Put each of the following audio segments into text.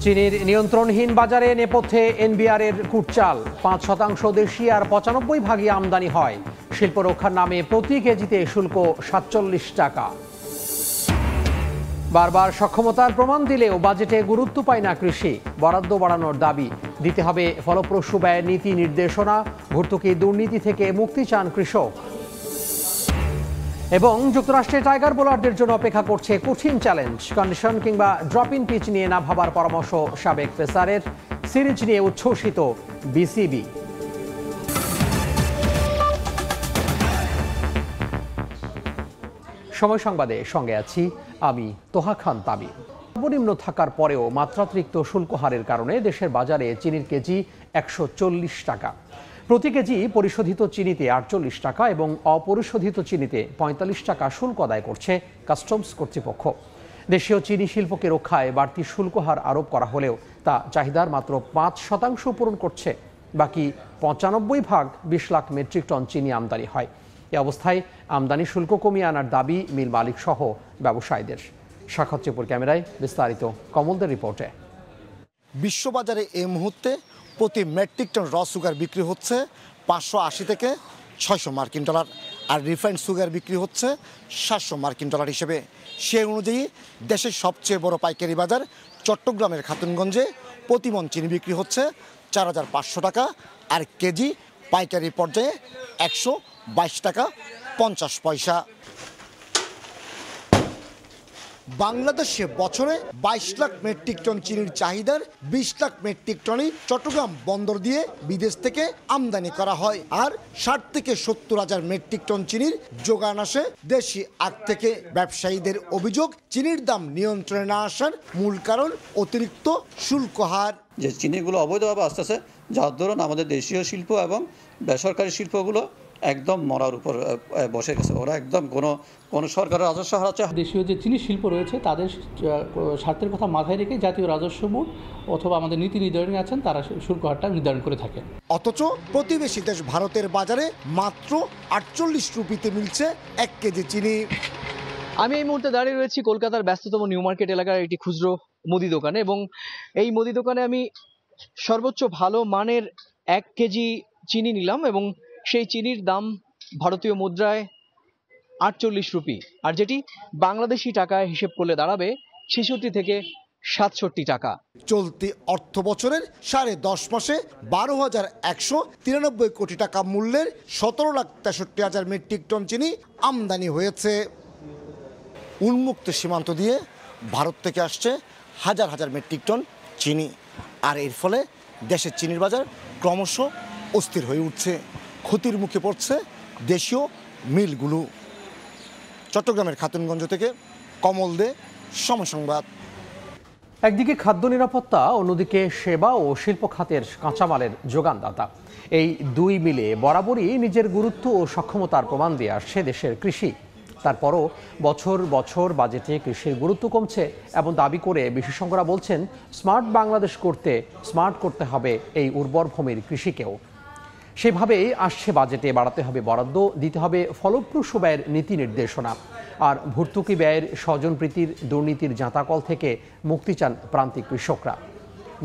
চীনের নিয়ন্ত্রণহীন বাজারে নেপথ্যে এনবিআরের কুটচাল ৫% দেশি আর ৯৫% আমদানি হয়। শিল্প রক্ষার নামে প্রতি কেজিতে শুল্ক ৪৭ টাকা। বারবার সক্ষমতার প্রমাণ দিলেও বাজেটে গুরুত্ব পায় না কৃষি। বরাদ্দ বাড়ানোর দাবি, দিতে হবে ফলপ্রসূ ব্যয় নীতি নির্দেশনা। ভর্তুকি দুর্নীতি থেকে মুক্তি চান কৃষক। এবং যুক্তরাষ্ট্রে টাইগার বোলারদের জন্য অপেক্ষা করছে কঠিন চ্যালেঞ্জ। কন্ডিশন কিংবা ড্রপ ইন পিচ নিয়ে না ভাবার পরামর্শ সাবেক পেসারের। সিরিজ নিয়ে উচ্ছ্বসিত বিসিবি। সময় সংবাদে সঙ্গে আছি আমি তোহা খান তামিম। সর্বনিম্ন থাকার পরেও মাত্রাতিরিক্ত শুল্ক হারের কারণে দেশের বাজারে চিনির কেজি ১৪০ টাকা। প্রতি কেজি পরিশোধিত চিনিতে ৪৮ টাকা এবং অপরিশোধিত চিনিতে ৪৫ টাকা শুল্ক আদায় করছে কাস্টমস কর্তৃপক্ষ। দেশীয় চিনি শিল্পকে রক্ষায় বাড়তি শুল্ক হার আরোপ করা হলেও তা চাহিদার মাত্র ৫% পূরণ করছে। বাকি ৯৫% ২০ লাখ মেট্রিক টন চিনি আমদানি হয়। এ অবস্থায় আমদানি শুল্ক কমিয়ে আনার দাবি মিল মালিক সহ ব্যবসায়ীদের। সাক্ষাৎ ত্রিপুর ক্যামেরায় বিস্তারিত কমলদের রিপোর্টে। বিশ্ববাজারে এই মুহূর্তে প্রতি মেট্রিক টন র সুগার বিক্রি হচ্ছে ৫৮০ থেকে ৬০০ মার্কিন ডলার, আর রিফাইন্ড সুগার বিক্রি হচ্ছে ৭০০ মার্কিন ডলার হিসেবে। সেই অনুযায়ী দেশের সবচেয়ে বড় পাইকারি বাজার চট্টগ্রামের খাতুনগঞ্জে প্রতি মণ চিনি বিক্রি হচ্ছে ৪৫০০ টাকা, আর কেজি পাইকারি পর্যায়ে ১২২ টাকা ৫০ পয়সা। বাংলাদেশে বছরে ২২ লাখ মেট্রিক টন চিনির চাহিদার ২০ লাখ মেট্রিক টনই চট্টগ্রাম বন্দর দিয়ে বিদেশ থেকে আমদানি করা হয়, আর ৬০ থেকে ৭০ হাজার মেট্রিক টন চিনির যোগান আসে দেশি আখ থেকে। ব্যবসায়ীদের অভিযোগ, চিনির দাম নিয়ন্ত্রণে না আসার মূল কারণ অতিরিক্ত শুল্ক হার। যে চিনিগুলো অবৈধভাবে আসতেছে, যার দরুন আমাদের দেশীয় শিল্প এবং বেসরকারি শিল্পগুলো একদম মরার উপর বসে গেছে। ওরা একদম কোনো সরকারের রাজস্ব হারাচ্ছে। দেশীয় যে চিনি শিল্প রয়েছে তাদের স্বার্থের কথা মাথায় রেখে জাতীয় রাজস্ব বোর্ড অথবা আমাদের নীতি নির্ধারণী আছেন, তারা শুল্ক হারটা নির্ধারণ করে থাকে। অথচ প্রতিবেশী দেশ ভারতের বাজারে মাত্র ৪৮ রুপিতে মিলছে ১ কেজি চিনি। আমি এই মুহূর্তে দাঁড়িয়ে রয়েছি কলকাতার ব্যস্ততম নিউ মার্কেট এলাকার একটি খুচরো মুদি দোকানে, এবং এই মুদি দোকানে আমি সর্বোচ্চ ভালো মানের ১ কেজি চিনি নিলাম, এবং সেই চিনির দাম ভারতীয় মুদ্রায় ৪৮ রুপি, আর যেটি বাংলাদেশি টাকায় হিসেব করলে দাঁড়াবে ৬৬ থেকে ৬৭ টাকা। চলতি অর্থ বছরের ১০.৫ মাসে ১২,১৯৩ কোটি টাকা মূল্যের ১৭,৬৩,০০০ মেট্রিক টন চিনি আমদানি হয়েছে। উন্মুক্ত সীমান্ত দিয়ে ভারত থেকে আসছে হাজার হাজার মেট্রিক টন চিনি, আর এর ফলে দেশের চিনির বাজার ক্রমশ অস্থির হয়ে উঠছে। ক্ষতির মুখে পড়ছে দেশীয় মিলগুলো। চট্টগ্রামের খাতুনগঞ্জ থেকে কমল দে, সময় সংবাদ। একদিকে খাদ্য নিরাপত্তা, অন্যদিকে সেবা ও শিল্প খাতের কাঁচামালের যোগানদাতা, এই দুই মিলে বরাবরই নিজের গুরুত্ব ও সক্ষমতার প্রমাণ দিয়ে আসছে দেশের কৃষি। তারপরও বছর বছর বাজেটে কৃষির গুরুত্ব কমছে এবং দাবি করে বিশেষজ্ঞরা বলছেন স্মার্ট বাংলাদেশ করতে স্মার্ট করতে হবে এই উর্বর ভূমির কৃষিকেও। সেভাবেই আসছে বাজেটে বাড়াতে হবে বরাদ্দ, দিতে হবে ফলপ্রসূ ব্যয়ের নীতি নির্দেশনা, আর ভর্তুকি ব্যয়ের স্বজনপ্রীতির দুর্নীতির জাঁতাকল থেকে মুক্তি চান প্রান্তিক কৃষকরা।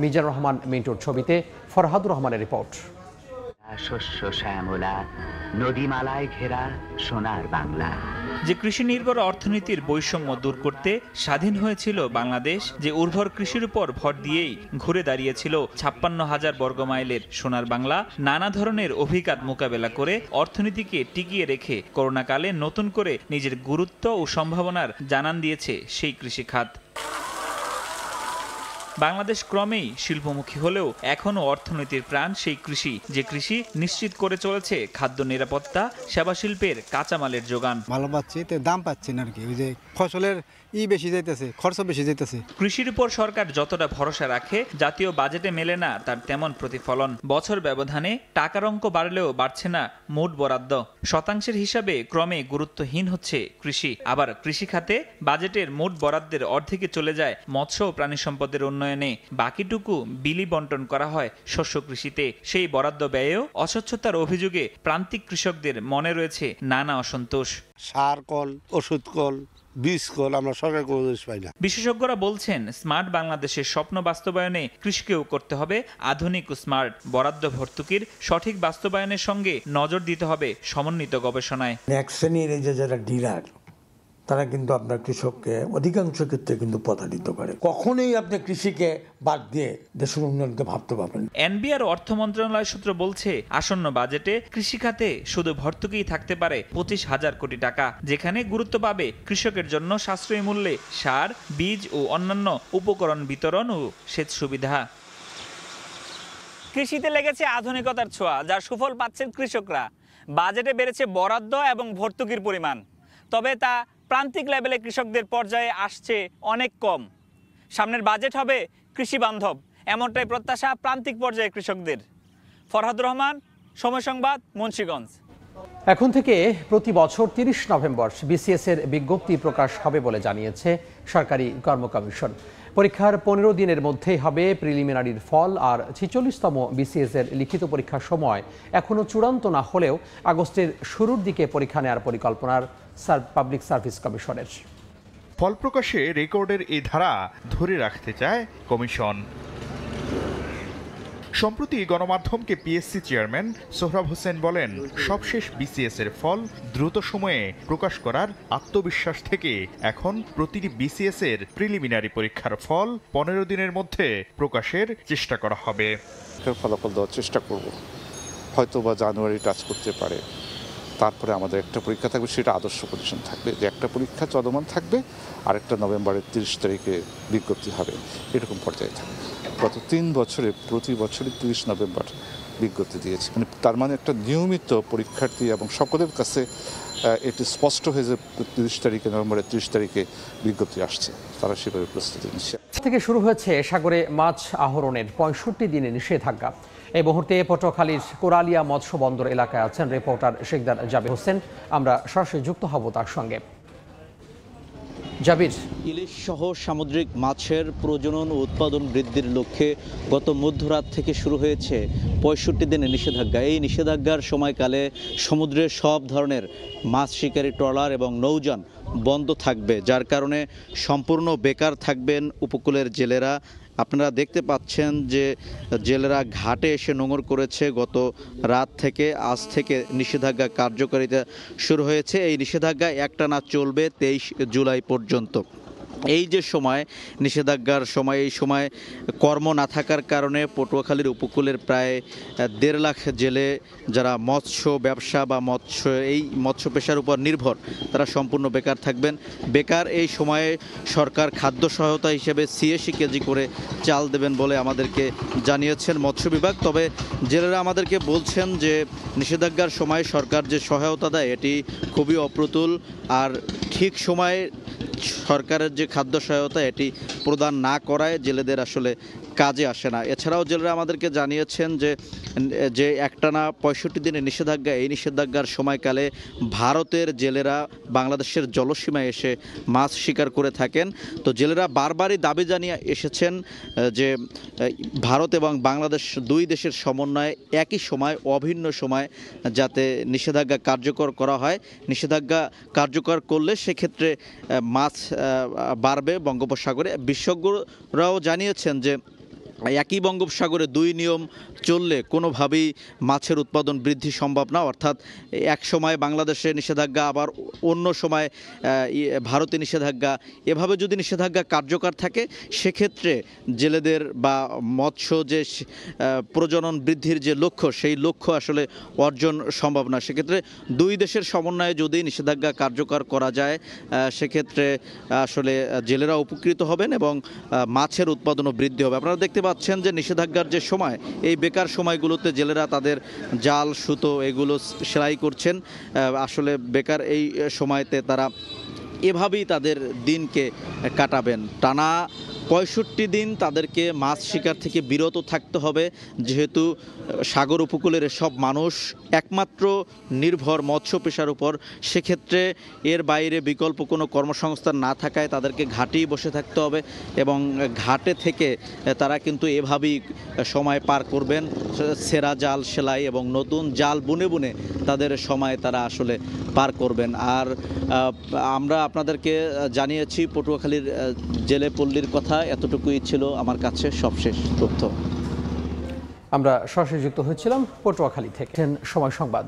মিজানুর রহমান মিন্টুর ছবিতে ফরহাদুর রহমানের রিপোর্ট। শস্য শ্যামলা, নদীমালায় ঘেরা সোনার বাংলা। যে কৃষি নির্ভর অর্থনীতির বৈষম্য দূর করতে স্বাধীন হয়েছিল বাংলাদেশ, যে উর্বর কৃষির উপর ভর দিয়েই ঘুরে দাঁড়িয়েছিল ৫৬,০০০ বর্গমাইলের সোনার বাংলা, নানা ধরনের অভিঘাত মোকাবেলা করে অর্থনীতিকে টিকিয়ে রেখে করোনাকালে নতুন করে নিজের গুরুত্ব ও সম্ভাবনার জানান দিয়েছে সেই কৃষি খাত। বাংলাদেশ ক্রমেই শিল্পমুখী হলেও এখনও অর্থনীতির প্রাণ সেই কৃষি, যে কৃষি নিশ্চিত করে চলেছে খাদ্য নিরাপত্তা, সেবা শিল্পের কাঁচামালের যোগান। ভালো পাচ্ছি, দাম পাচ্ছি না আর কি, ওই যে ফসলের বেশি যাইতেছে, খরচ বেশি যাইতেছে। কৃষির উপর সরকার যতটা ভরসা রাখে জাতীয় বাজেটে মেলে না তার তেমন প্রতিফলন। বছর ব্যবধানে টাকার অঙ্ক বাড়লেও বাড়ছে না মোট বরাদ্দ। শতাংশের হিসাবে ক্রমে গুরুত্বহীন হচ্ছে কৃষি। আবার কৃষি খাতে বাজেটের মোট বরাদ্দের অর্ধেকে চলে যায় মৎস্য ও প্রাণী সম্পদের উন্নয়নে, বাকিটুকু বিলি বন্টন করা হয় শস্য কৃষিতে। সেই বরাদ্দ ব্যয়েও অস্বচ্ছতার অভিযোগে প্রান্তিক কৃষকদের মনে রয়েছে নানা অসন্তোষ। সার কল, ওষুধ কল, বীজ কল আমরা সরকার কোনো জিনিস পাই না। বিশেষজ্ঞরা বলছেন স্মার্ট বাংলাদেশের স্বপ্ন বাস্তবায়নে কৃষিকেও করতে হবে আধুনিক ও স্মার্ট। বরাদ্দ ভর্তুকির সঠিক বাস্তবায়নের সঙ্গে নজর দিতে হবে সমন্বিত গবেষণায়। এক শ্রেণীর এই যে যারা ডিলার তারা কিন্তু আপনার কৃষককে অধিকাংশ ক্ষেত্রে কিন্তু প্রতারিত করে। কখনোই আপনি কৃষিকে বাদ দিয়ে দেশের উন্নয়নকে ভাবতে পারবেন। এনবিআর অর্থ মন্ত্রণালয় সূত্র বলছে আসন্ন বাজেটে কৃষিখাতে শুধু ভর্তুকিই থাকতে পারে 25,000 কোটি টাকা, যেখানে গুরুত্ব পাবে কৃষকের জন্য সাশ্রয়ী মূল্যে সার, বীজ ও অন্যান্য উপকরণ বিতরণ ও সেচ সুবিধা। কৃষিতে লেগেছে আধুনিকতার ছোঁয়া, যার সুফল পাচ্ছেন কৃষকরা। বাজেটে বেড়েছে বরাদ্দ এবং ভর্তুকির পরিমাণ, তবে তা প্রান্তিক লেভেলে কৃষকদের পর্যায়ে আসছে অনেক কম। সামনের বাজেট হবে কৃষি বান্ধব, এমনটাই প্রত্যাশা প্রান্তিক পর্যায়ে কৃষকদের। ফরহাদুর রহমান, সময় সংবাদ, মুন্সিগঞ্জ। এখন থেকে প্রতি বছর 30 নভেম্বর বিসিএস এর বিজ্ঞপ্তি প্রকাশ হবে বলে জানিয়েছে সরকারি কর্ম কমিশন। পরীক্ষার 15 দিনের মধ্যেই হবে প্রিলিমিনারির ফল, আর 46তম বিসিএস এর লিখিত পরীক্ষার সময় এখনও চূড়ান্ত না হলেও আগস্টের শুরুর দিকে পরীক্ষা নেওয়ার পরিকল্পনার পাবলিক সার্ভিস কমিশনের। ফল প্রকাশে রেকর্ডের এই ধারা ধরে রাখতে চায় কমিশন। সম্প্রতি গণমাধ্যমকে পিএসসি চেয়ারম্যান সোহরাব হোসেন বলেন, সবশেষ বিসিএস এর ফল দ্রুত সময়ে প্রকাশ করার আত্মবিশ্বাস থেকে এখন প্রতিটি বিসিএস এর প্রিলিমিনারি পরীক্ষার ফল 15 দিনের মধ্যে প্রকাশের চেষ্টা করা হবে। ফলাফল দেওয়ার চেষ্টা করব, হয়তো বা জানুয়ারি টাচ করতে পারে। তারপরে আমাদের একটা পরীক্ষা থাকবে, সেটা আদর্শ পজিশন থাকবে যে একটা পরীক্ষা চলমান থাকবে, আরেকটা নভেম্বরের 30 তারিখে বিজ্ঞপ্তি হবে, এরকম পর্যায়ে থাকবে। গত 3 বছরে প্রতি বছরই 30 নভেম্বর বিজ্ঞপ্তি দিয়েছে। মানে তার মানে একটা নিয়মিত পরীক্ষার্থী এবং সকলের কাছে এটি স্পষ্ট হয়ে যে 30 তারিখে নভেম্বরের 30 তারিখে বিজ্ঞপ্তি আসছে, তারা সেভাবে প্রস্তুতি নিচ্ছে। থেকে শুরু হয়েছে সাগরে মাছ আহরণের 65 দিনের নিষেধাজ্ঞা। এই মুহূর্তে পটুয়াখালীর কোরালিয়া মৎস্য বন্দর এলাকায় আছেন রিপোর্টার শেখদার জাবির হোসেন। আমরা সরাসরি যুক্ত হব তার সঙ্গে। জাবির, ইলিশ সহ সামুদ্রিক মাছের প্রজনন ও উৎপাদন বৃদ্ধির লক্ষ্যে গত মধ্যরাত থেকে শুরু হয়েছে 65 দিনের নিষেধাজ্ঞা। এই নিষেধাজ্ঞার সময়কালে সমুদ্রের সব ধরনের মাছ শিকারী ট্রলার এবং নৌযান বন্ধ থাকবে, যার কারণে সম্পূর্ণ বেকার থাকবেন উপকূলের জেলেরা। আপনারা দেখতে পাচ্ছেন যে জেলেরা ঘাটে এসে নোঙর করেছে। গত রাত থেকে আজ থেকে নিষেধাজ্ঞা কার্যকারিতা শুরু হয়েছে। এই নিষেধাজ্ঞা একটানা চলবে 23 জুলাই পর্যন্ত। এই যে সময় নিষেধাজ্ঞার সময়, এই সময় কর্ম না থাকার কারণে পটুয়াখালীর উপকূলের প্রায় 1.5 লাখ জেলে যারা মৎস্য ব্যবসা বা মৎস্য পেশার উপর নির্ভর, তারা সম্পূর্ণ বেকার থাকবেন। বেকার এই সময়ে সরকার খাদ্য সহায়তা হিসেবে 86 কেজি করে চাল দেবেন বলে আমাদেরকে জানিয়েছেন মৎস্য বিভাগ। তবে জেলেরা আমাদেরকে বলছেন যে নিষেধাজ্ঞার সময় সরকার যে সহায়তা দেয় এটি খুবই অপ্রতুল, আর ঠিক সময়ে সরকারের যে খাদ্য সহায়তা এটি প্রদান না করায় জেলেদের আসলে কাজে আসে না। এছাড়াও জেলেরা আমাদেরকে জানিয়েছেন যে একটানা 65 দিনের নিষেধাজ্ঞা, এই নিষেধাজ্ঞার সময়কালে ভারতের জেলেরা বাংলাদেশের জলসীমায় এসে মাছ শিকার করে থাকেন। তো জেলেরা বারবারই দাবি জানিয়ে এসেছেন যে ভারত এবং বাংলাদেশ দুই দেশের সমন্বয়ে একই সময় অভিন্ন সময় যাতে নিষেধাজ্ঞা কার্যকর করা হয়। নিষেধাজ্ঞা কার্যকর করলে সেক্ষেত্রে মাছ বাড়বে বঙ্গোপসাগরে। বিশেষজ্ঞরাও জানিয়েছেন যে একই বঙ্গোপসাগরে 2 নিয়ম চললে কোনোভাবেই মাছের উৎপাদন বৃদ্ধি সম্ভব না। অর্থাৎ এক সময় বাংলাদেশে নিষেধাজ্ঞা, আবার অন্য সময় ভারতে নিষেধাজ্ঞা। এভাবে যদি নিষেধাজ্ঞা কার্যকর থাকে সেক্ষেত্রে জেলেদের বা মৎস্য যে প্রজনন বৃদ্ধির যে লক্ষ্য, সেই লক্ষ্য আসলে অর্জন সম্ভব না। সেক্ষেত্রে দুই দেশের সমন্বয়ে যদি নিষেধাজ্ঞা কার্যকর করা যায় সেক্ষেত্রে আসলে জেলেরা উপকৃত হবেন এবং মাছের উৎপাদনও বৃদ্ধি হবে। আপনারা দেখতে পাচ্ছেন যে নিষেধাজ্ঞার যে সময়, এই বেকার সময়গুলোতে জেলেরা তাদের জাল, সুতো এগুলো সেলাই করছেন। আসলে বেকার এই সময়তে তারা এভাবেই তাদের দিনকে কাটাবেন। টানা 65 দিন তাদেরকে মাছ শিকার থেকে বিরত থাকতে হবে, যেহেতু সাগর উপকূলের সব মানুষ একমাত্র নির্ভর মৎস্য পেশার উপর। সেক্ষেত্রে এর বাইরে বিকল্প কোনো কর্মসংস্থান না থাকায় তাদেরকে ঘাটেই বসে থাকতে হবে এবং ঘাটে থেকে তারা কিন্তু এভাবেই সময় পার করবেন। সেরা জাল সেলাই এবং নতুন জাল বুনে বুনে তাদের সময় তারা আসলে পার করবেন। আর আমরা আপনাদেরকে জানিয়েছি পটুয়াখালীর জেলে পল্লীর কথা। এতটুকুই ছিল আমার কাছে সবশেষ তথ্য। আমরা সরাসরি যুক্ত হয়েছিলাম পটুয়াখালী থেকে। সময় সংবাদ।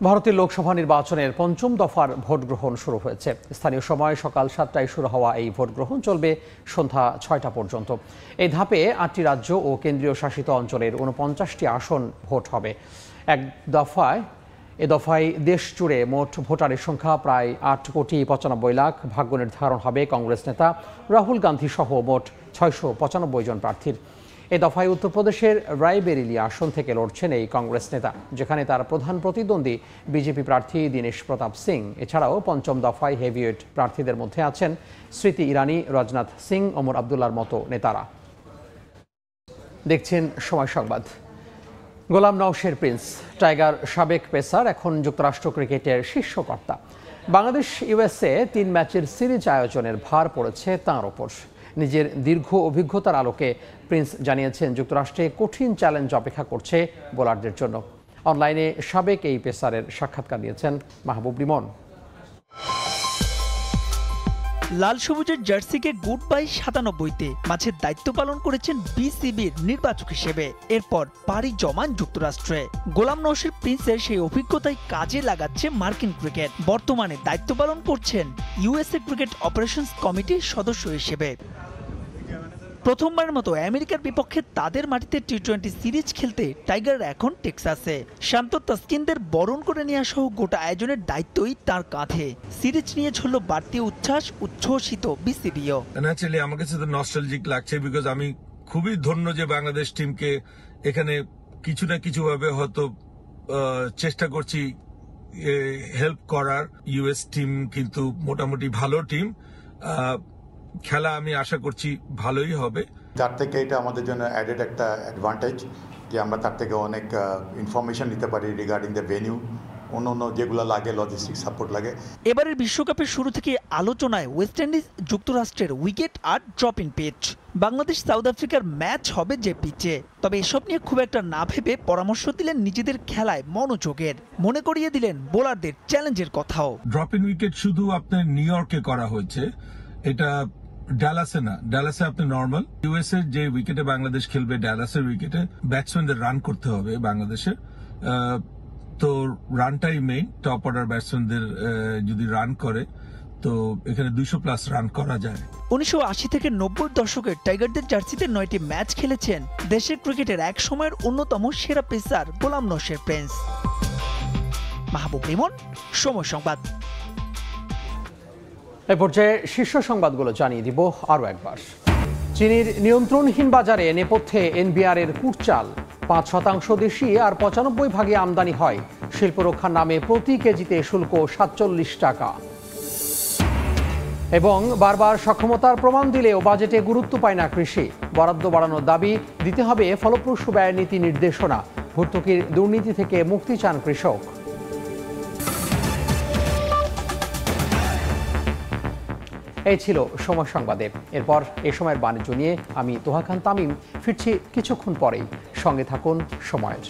ভারতের লোকসভা নির্বাচনের পঞ্চম দফার ভোট গ্রহণ শুরু হয়েছে। স্থানীয় সময় সকাল 7টায় শুরু হওয়া এই ভোট গ্রহণ চলবে সন্ধ্যা 6টা পর্যন্ত। এই ধাপে 8টি রাজ্য ও কেন্দ্রীয় শাসিত অঞ্চলের 49টি আসন ভোট হবে। এ দফায় দেশ জুড়ে মোট ভোটারের সংখ্যা প্রায় 8,95,00,000। ভাগ্য নির্ধারণ হবে কংগ্রেস নেতা রাহুল গান্ধী সহ মোট 695 জন প্রার্থীর। এ দফায় উত্তরপ্রদেশের রায়বেরেলি আসন থেকে লড়ছেন এই কংগ্রেস নেতা, যেখানে তার প্রধান প্রতিদ্বন্দ্বী বিজেপি প্রার্থী দীনেশ প্রতাপ সিং। এছাড়াও পঞ্চম দফায় হেভিওয়েট প্রার্থীদের মধ্যে আছেন স্মৃতি ইরানি, রাজনাথ সিং, ওমর আবদুল্লার মতো নেতারা। দেখছেন সময় সংবাদ। গোলাম নওশের প্রিন্স টাইগার সাবেক পেসার এখন যুক্তরাষ্ট্র ক্রিকেটের শীর্ষকর্তা। বাংলাদেশ ইউএসএ 3 ম্যাচের সিরিজ আয়োজনের ভার পড়েছে তাঁর ওপর। নিজের দীর্ঘ অভিজ্ঞতার আলোকে প্রিন্স জানিয়েছেন যুক্তরাষ্ট্রে কঠিন চ্যালেঞ্জ অপেক্ষা করছে বোলারদের জন্য। অনলাইনে সাবেক এই পেসারের সাক্ষাৎকার দিয়েছেন মাহবুব লিমন। লাল সবুজের জার্সিকে গুড বাই 97-তে মাঝের দায়িত্ব পালন করেছেন বিসিবির নির্বাচক হিসেবে। এরপর পাড়ি জমান যুক্তরাষ্ট্রে। গোলাম নওশের প্রিন্সের সেই অভিজ্ঞতাই কাজে লাগাচ্ছে মার্কিন ক্রিকেট। বর্তমানে দায়িত্ব পালন করছেন ইউএসএ ক্রিকেট অপারেশনস কমিটির সদস্য হিসেবে। প্রথমবারের মতো আমেরিকার বিপক্ষে তাদের মাটিতে টি-20 সিরিজ খেলতে টাইগাররা এখন টেক্সাসে। শান্ত তাসকিনদের বরণ করে নেওয়া সহ গোটা আয়োজনের দায়িত্বই তার কাঁধে। সিরিজ নিয়ে ঝরল বাড়তি উচ্ছ্বাস, উচ্ছ্বসিত বিসিবিও। ন্যাচারালি আমার কাছে তো নস্টালজিক লাগছে, বিকজ আমি খুবই ধন্য যে বাংলাদেশ টিমকে এখানে কিছু না কিছু ভাবে হয়তো চেষ্টা করছি হেল্প করার। ইউএস টিম কিন্তু মোটামুটি ভালো টিম। খেলা আমি আশা করছি ভালোই হবে। তার থেকে এটা আমাদের জন্য অ্যাডেড একটা অ্যাডভান্টেজ যে আমরা তার থেকে অনেক ইনফরমেশন নিতে পারি রিগার্ডিং দ্য ভেনিউ, অন্য যেগুলো লাগে, লজিস্টিক সাপোর্ট লাগে। এবারের বিশ্বকাপের শুরু থেকে আলোচনায় ওয়েস্ট ইন্ডিজ যুক্তরাষ্ট্রের উইকেট আর ড্রপিং পিচ। বাংলাদেশ সাউথ আফ্রিকার ম্যাচ হবে যে পিচে। তবে এসব নিয়ে খুব একটা না ভেবে পরামর্শ দিলেন নিজেদের খেলায় মনোযোগের। মনে করিয়ে দিলেন বোলারদের চ্যালেঞ্জের কথাও। ড্রপিং উইকেট শুধু আপনার নিউ ইয়র্কে করা হয়েছে, এটা ডালাসে না। ডালাসে আপনি নর্মাল। ইউএসএ যে উইকেটে বাংলাদেশ খেলবে, ডালাসের উইকেটে ব্যাটসম্যানদের রান করতে হবে বাংলাদেশের। তো রানটাই মেইন। টপ অর্ডার ব্যাটসম্যানদের যদি রান করে তো এখানে 200+ রান করা যায়। 1980 থেকে 90 দশকের টাইগারদের জার্সিতে 9টি ম্যাচ খেলেছেন দেশের ক্রিকেটের এক সময়ের অন্যতম সেরা পেসার গোলাম নওশের প্রিন্স। মাহবুব লিমন, সময় সংবাদ। এই পর্যায়ে শীর্ষ সংবাদগুলো জানিয়ে দিব আরও একবার। চিনির নিয়ন্ত্রণহীন বাজারে নেপথ্যে এনবিআরের কুটচাল। 5% দেশি আর 95 আমদানি হয়। শিল্প রক্ষার নামে প্রতি কেজিতে শুল্ক 47 টাকা। এবং বারবার সক্ষমতার প্রমাণ দিলেও বাজেটে গুরুত্ব পায় না কৃষি। বরাদ্দ বাড়ানোর দাবি, দিতে হবে ফলপ্রসূ ব্যয় নীতি নির্দেশনা। ভর্তুকির দুর্নীতি থেকে মুক্তি চান কৃষক। এই ছিল সময় সংবাদে। এরপর এ সময়ের বাণিজ্য নিয়ে আমি তোহা খান তামিম ফিরছি কিছুক্ষণ পরেই। সঙ্গে থাকুন সময়ের।